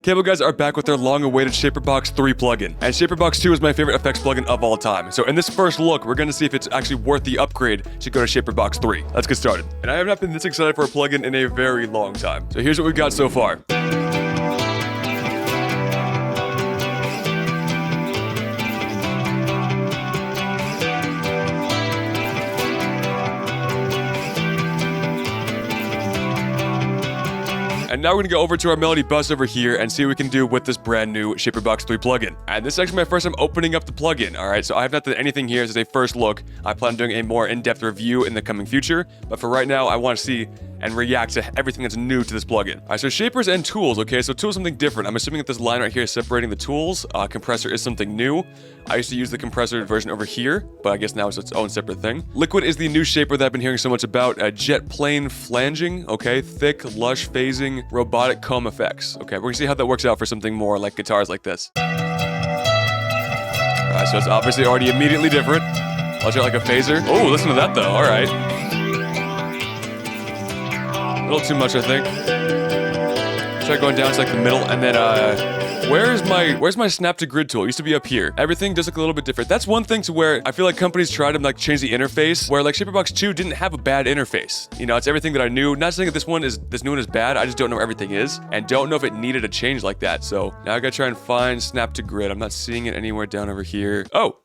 Cableguys are back with their long-awaited Shaperbox 3 plugin, and Shaperbox 2 is my favorite effects plugin of all time. So in this first look, we're gonna see if it's actually worth the upgrade to go to Shaperbox 3. Let's get started. And I have not been this excited for a plugin in a very long time. So here's what we've got so far. And now we're gonna go over to our melody bus over here and see what we can do with this brand new Shaperbox 3 plugin. And this is actually my first time opening up the plugin, alright? So I have not done anything here. This is a first look. I plan on doing a more in-depth review in the coming future. But for right now, I want to see and react to everything that's new to this plugin. Alright, so shapers and tools, okay? So tools is something different. I'm assuming that this line right here is separating the tools. Compressor is something new. I used to use the compressor version over here, but I guess now it's its own separate thing. Liquid is the new shaper that I've been hearing so much about. Jet plane flanging, okay? Thick, lush phasing, robotic comb effects. Okay, we're gonna see how that works out for something more like guitars like this. Alright, so it's obviously already immediately different. I'll try like a phaser. Oh, listen to that though, alright. A little too much, I think. Try going down to like the middle, and then where's my snap to grid tool? It used to be up here. Everything does look a little bit different. That's one thing to where I feel like companies try to like change the interface, where like Shaperbox 2 didn't have a bad interface. You know, it's everything that I knew. Not saying that this new one is bad. I just don't know where everything is, and don't know if it needed a change like that. So now I gotta try and find snap to grid. I'm not seeing it anywhere down over here. Oh,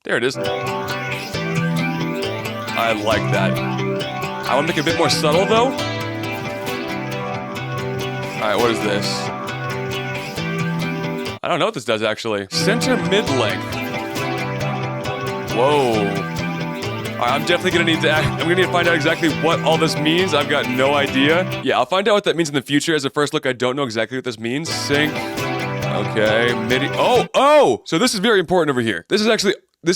there it is. I like that. I want to make it a bit more subtle, though. Alright, what is this? I don't know what this does, actually. Center mid-length. Whoa. Alright, I'm definitely gonna need to find out exactly what all this means. I've got no idea. Yeah, I'll find out what that means in the future. As a first look, I don't know exactly what this means. Sync. Okay, MIDI. Oh! So this is very important over here. This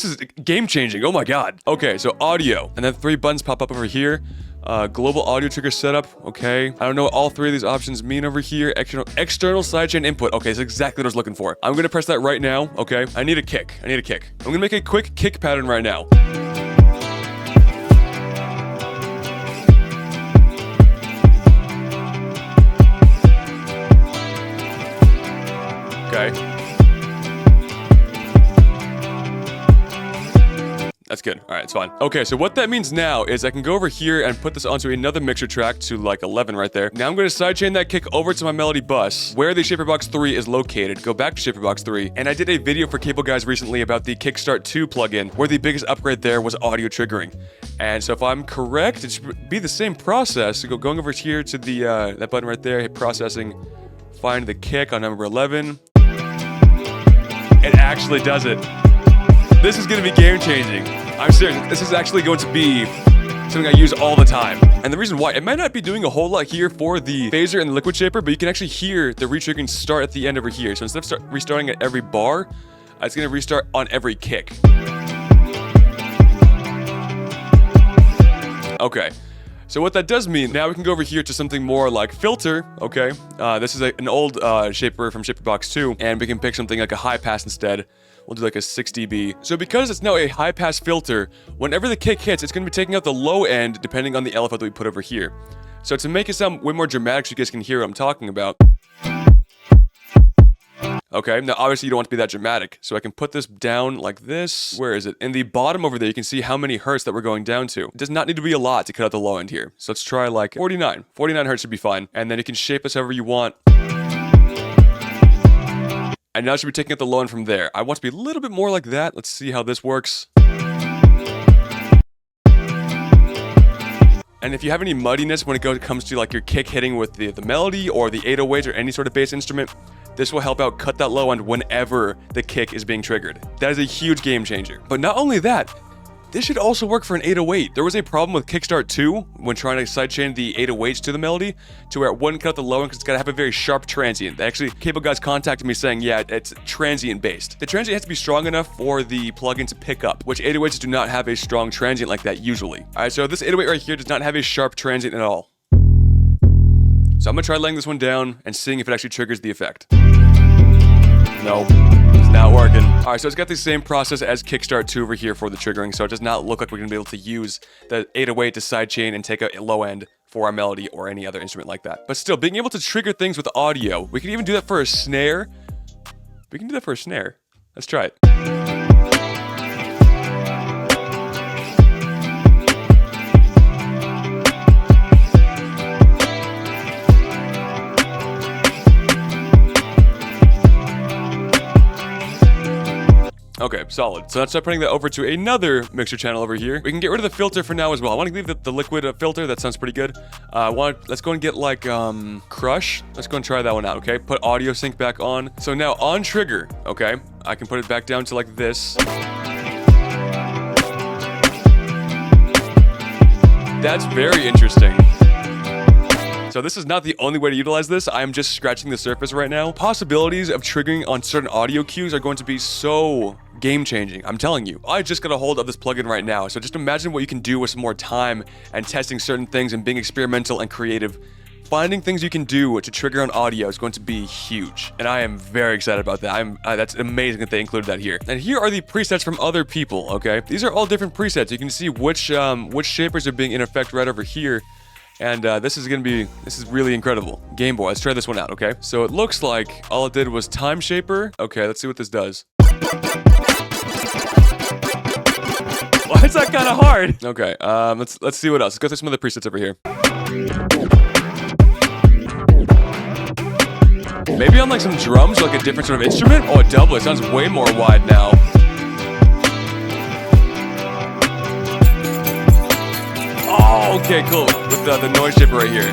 is game-changing. Oh my god. Okay, so audio. And then 3 buttons pop up over here. Global audio trigger setup. Okay. I don't know what all 3 of these options mean over here. External sidechain input. Okay, that's exactly what I was looking for. I'm gonna press that right now. Okay. I need a kick. I'm gonna make a quick kick pattern right now. Okay. That's good. All right, it's fine. Okay, so what that means now is I can go over here and put this onto another mixer track to like 11 right there. Now I'm going to sidechain that kick over to my melody bus where the Shaperbox 3 is located. Go back to Shaperbox 3. And I did a video for Cableguys recently about the Kickstart 2 plugin where the biggest upgrade there was audio triggering. And so if I'm correct, it should be the same process. So going over here to the that button right there, hit processing, find the kick on number 11. It actually does it. This is going to be game-changing. I'm serious. This is actually going to be something I use all the time. And the reason why, it might not be doing a whole lot here for the phaser and the LiquidShaper, but you can actually hear the retriggering start at the end over here. So instead of restarting at every bar, it's going to restart on every kick. Okay. So what that does mean, now we can go over here to something more like filter, okay? This is an old shaper from Shaperbox 2, and we can pick something like a high pass instead. We'll do like a 6 dB. So because it's now a high pass filter, whenever the kick hits, it's going to be taking out the low end depending on the LFO that we put over here. So to make it sound way more dramatic so you guys can hear what I'm talking about. Okay, now obviously you don't want to be that dramatic, so I can put this down like this. Where is it? In the bottom over there, you can see how many hertz that we're going down to. It does not need to be a lot to cut out the low end here. So let's try like 49. 49 hertz should be fine. And then you can shape this however you want. And now it should be taking out the low end from there. I want to be a little bit more like that. Let's see how this works. And if you have any muddiness when it comes to like your kick hitting with the melody or the 808 or any sort of bass instrument, this will help out cut that low end whenever the kick is being triggered. That is a huge game changer. But not only that, this should also work for an 808. There was a problem with Kickstart 2 when trying to sidechain the 808s to the melody to where it wouldn't cut the low end because it's got to have a very sharp transient. Actually, Cableguys contacted me saying, yeah, it's transient based. The transient has to be strong enough for the plugin to pick up, which 808s do not have a strong transient like that usually. All right, so this 808 right here does not have a sharp transient at all. So I'm gonna try laying this one down and seeing if it actually triggers the effect. No. Not working. Alright, so it's got the same process as Kickstart 2 over here for the triggering, so it does not look like we're going to be able to use the 808 to sidechain and take a low end for our melody or any other instrument like that. But still, being able to trigger things with audio, we can even do that for a snare. We can do that for a snare. Let's try it. Okay, solid. So let's start putting that over to another mixer channel over here. We can get rid of the filter for now as well. I want to leave the liquid filter. That sounds pretty good. Let's go and get like Crush. Let's go and try that one out, okay? Put audio sync back on. So now on trigger, okay? I can put it back down to like this. That's very interesting. So this is not the only way to utilize this. I am just scratching the surface right now. Possibilities of triggering on certain audio cues are going to be so game-changing. I'm telling you. I just got a hold of this plugin right now. So just imagine what you can do with some more time and testing certain things and being experimental and creative. Finding things you can do to trigger on audio is going to be huge. And I am very excited about that. That's amazing that they included that here. And here are the presets from other people, okay? These are all different presets. You can see which shapers are being in effect right over here. And this is really incredible. Game Boy, let's try this one out, okay? So it looks like all it did was time shaper. Okay, let's see what this does. Why is that kind of hard? Okay, let's see what else. Let's go through some of the presets over here. Maybe on like some drums or like a different sort of instrument? Oh, a double. It sounds way more wide now. Oh, okay, cool. With the noise shaper right here.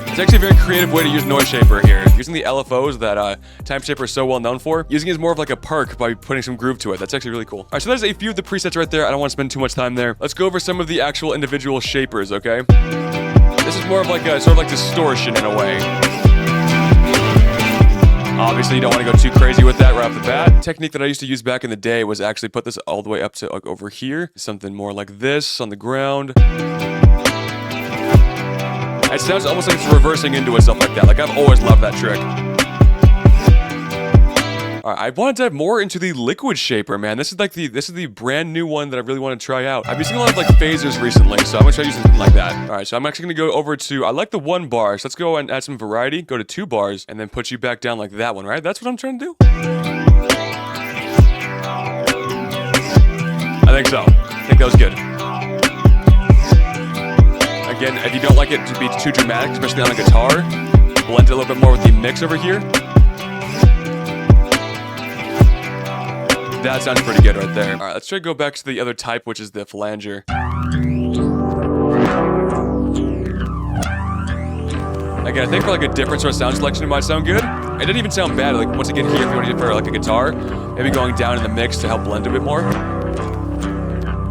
It's actually a very creative way to use noise shaper here. Using the LFOs that time shaper is so well known for. Using it as more of like a perk by putting some groove to it. That's actually really cool. All right, so there's a few of the presets right there. I don't want to spend too much time there. Let's go over some of the actual individual shapers, okay? This is more of like a sort of like distortion in a way. Obviously, you don't want to go too crazy with that right off the bat. Technique that I used to use back in the day was actually put this all the way up to like over here. Something more like this on the ground. It sounds almost like it's reversing into itself like that. Like I've always loved that trick. All right, I wanted to dive more into the LiquidShaper, man. This is the brand new one that I really want to try out. I've been using a lot of like phasers recently, so I'm gonna try using something like that. All right, so I'm actually gonna go over to, I like the 1 bar, so let's go and add some variety. Go to 2 bars and then put you back down like that one, right? That's what I'm trying to do. I think so. I think that was good. Again, if you don't like it to be too dramatic, especially on a guitar, blend it a little bit more with the mix over here. That sounds pretty good right there. All right, let's try to go back to the other type, which is the Ɂanger. Again, I think for like a different sort of sound selection, it might sound good. It didn't even sound bad. Like once again here, if you want to do it for like a guitar, maybe going down in the mix to help blend a bit more.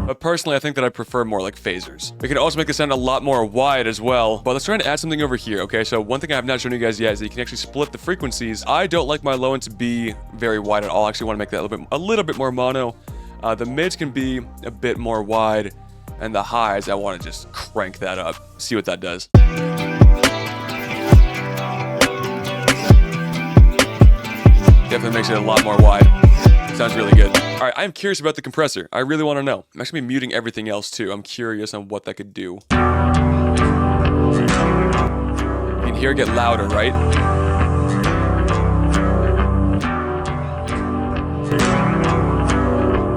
But personally, I think that I prefer more like phasers. We can also make the sound a lot more wide as well. But let's try and add something over here, okay? So one thing I have not shown you guys yet is that you can actually split the frequencies. I don't like my low end to be very wide at all. I actually want to make that a little bit more mono. The mids can be a bit more wide. And the highs, I want to just crank that up. See what that does. Definitely makes it a lot more wide. Sounds really good. All right, I'm curious about the compressor. I really want to know. I'm actually muting everything else too. I'm curious on what that could do. You can hear it get louder, right?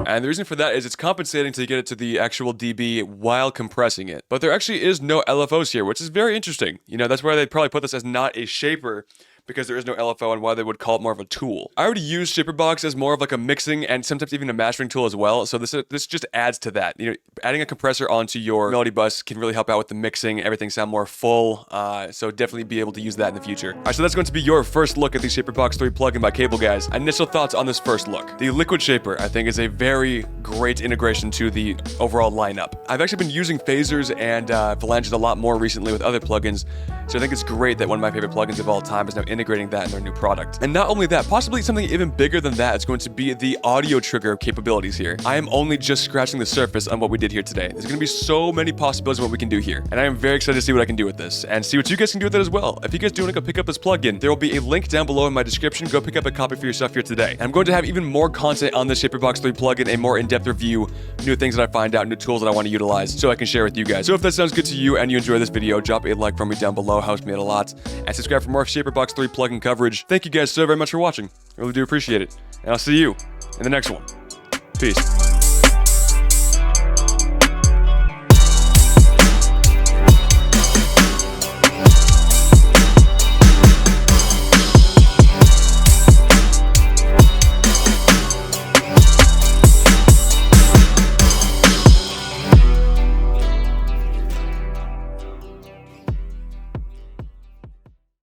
And the reason for that is it's compensating to get it to the actual dB while compressing it. But there actually is no LFOs here, which is very interesting. You know, that's why they probably put this as not a shaper, because there is no LFO and why they would call it more of a tool. I already use Shaperbox as more of like a mixing and sometimes even a mastering tool as well. So this just adds to that. You know, adding a compressor onto your melody bus can really help out with the mixing, everything sound more full. So definitely be able to use that in the future. All right, so that's going to be your first look at the Shaperbox 3 plugin by Cableguys. Initial thoughts on this first look. The LiquidShaper, I think, is a very great integration to the overall lineup. I've actually been using phasers and ₦anger a lot more recently with other plugins. So I think it's great that one of my favorite plugins of all time is now in integrating that in their new product. And not only that, possibly something even bigger than that is going to be the audio trigger capabilities here. I am only just scratching the surface on what we did here today. There's going to be so many possibilities of what we can do here. And I am very excited to see what I can do with this and see what you guys can do with it as well. If you guys do want to go pick up this plugin, there will be a link down below in my description. Go pick up a copy for yourself here today. And I'm going to have even more content on this Shaperbox 3 plugin, a more in-depth review, new things that I find out, new tools that I want to utilize so I can share with you guys. So if that sounds good to you and you enjoy this video, drop a like from me down below, helps me out a lot, and subscribe for more Shaperbox 3 plugin coverage. Thank you guys so very much for watching. I really do appreciate it. And I'll see you in the next one. Peace.